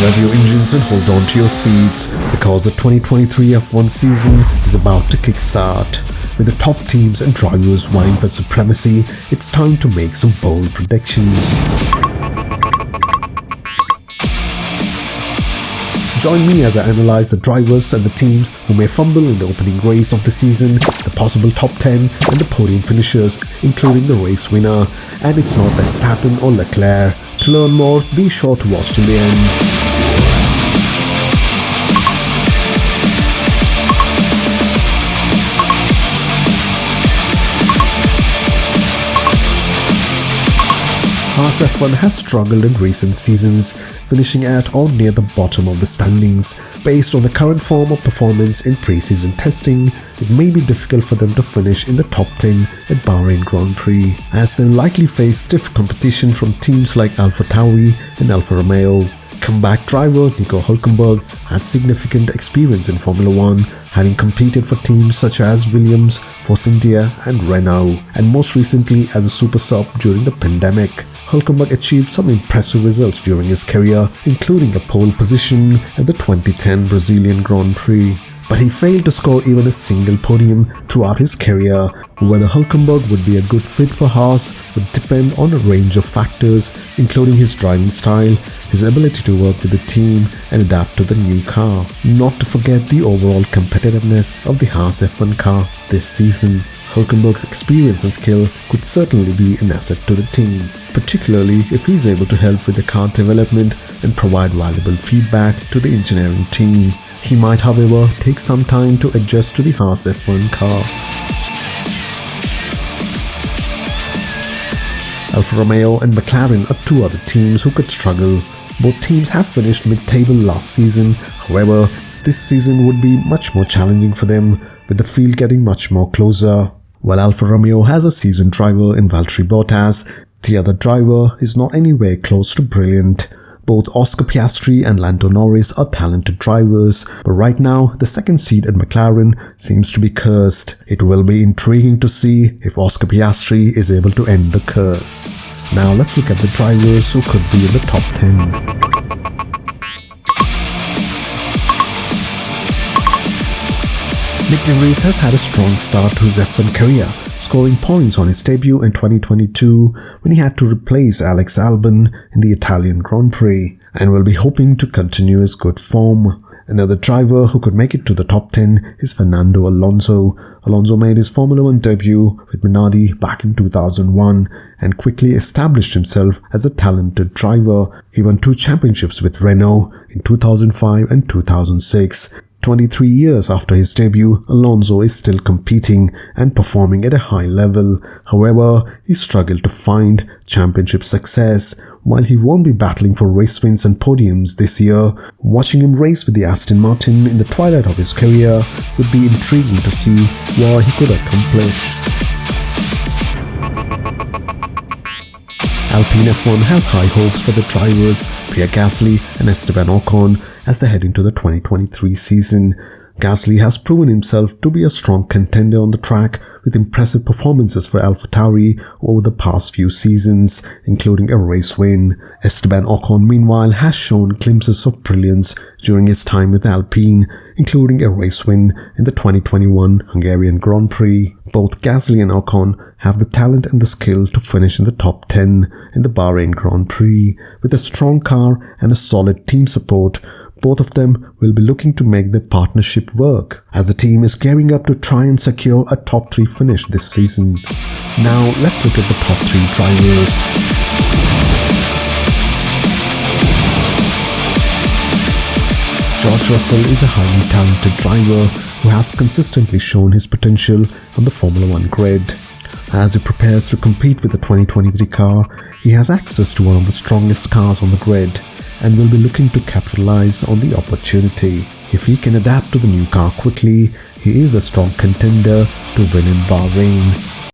rev your engines and hold on to your seats because the 2023 F1 season is about to kickstart. With the top teams and drivers vying for supremacy, it's time to make some bold predictions. Join me as I analyze the drivers and the teams who may fumble in the opening race of the season, the possible top 10 and the podium finishers, including the race winner. And it's not Verstappen or Leclerc. To learn more, be sure to watch till the end. Haas F1 has struggled in recent seasons, finishing at or near the bottom of the standings. Based on the current form of performance in pre-season testing, it may be difficult for them to finish in the top 10 at Bahrain Grand Prix, as they'll likely face stiff competition from teams like Alfa and Alfa Romeo. Comeback driver Nico Hülkenberg had significant experience in Formula 1, having competed for teams such as Williams, Force India and Renault, and most recently as a super sub during the pandemic. Hülkenberg achieved some impressive results during his career, including a pole position at the 2010 Brazilian Grand Prix. But he failed to score even a single podium throughout his career. Whether Hülkenberg would be a good fit for Haas would depend on a range of factors, including his driving style, his ability to work with the team and adapt to the new car. Not to forget the overall competitiveness of the Haas F1 car this season. Hülkenberg's experience and skill could certainly be an asset to the team, particularly if he's able to help with the car development and provide valuable feedback to the engineering team. He might, however, take some time to adjust to the Haas F1 car. Alfa Romeo and McLaren are two other teams who could struggle. Both teams have finished mid-table last season, however, this season would be much more challenging for them, with the field getting much more closer. While Alfa Romeo has a seasoned driver in Valtteri Bottas, the other driver is not anywhere close to brilliant. Both Oscar Piastri and Lando Norris are talented drivers, but right now the second seat at McLaren seems to be cursed. It will be intriguing to see if Oscar Piastri is able to end the curse. Now let's look at the drivers who could be in the top 10. Nick de Vries has had a strong start to his F1 career, scoring points on his debut in 2022 when he had to replace Alex Albon in the Italian Grand Prix, and will be hoping to continue his good form. Another driver who could make it to the top 10 is Fernando Alonso. Alonso made his Formula 1 debut with Minardi back in 2001 and quickly established himself as a talented driver. He won 2 championships with Renault in 2005 and 2006. 23 years after his debut, Alonso is still competing and performing at a high level. However, he struggled to find championship success. While he won't be battling for race wins and podiums this year, watching him race with the Aston Martin in the twilight of his career would be intriguing to see what he could accomplish. Alpine F1 has high hopes for the drivers Pierre and Esteban Ocon as they head into the 2023 season. Gasly has proven himself to be a strong contender on the track with impressive performances for AlphaTauri over the past few seasons, including a race win. Esteban Ocon meanwhile has shown glimpses of brilliance during his time with Alpine, including a race win in the 2021 Hungarian Grand Prix. Both Gasly and Ocon have the talent and the skill to finish in the top 10 in the Bahrain Grand Prix. With a strong car and a solid team support, both of them will be looking to make their partnership work, as the team is gearing up to try and secure a top 3 finish this season. Now let's look at the top 3 drivers. George Russell is a highly talented driver who has consistently shown his potential on the Formula 1 grid. As he prepares to compete with the 2023 car, he has access to one of the strongest cars on the grid and will be looking to capitalize on the opportunity. If he can adapt to the new car quickly, he is a strong contender to win in Bahrain.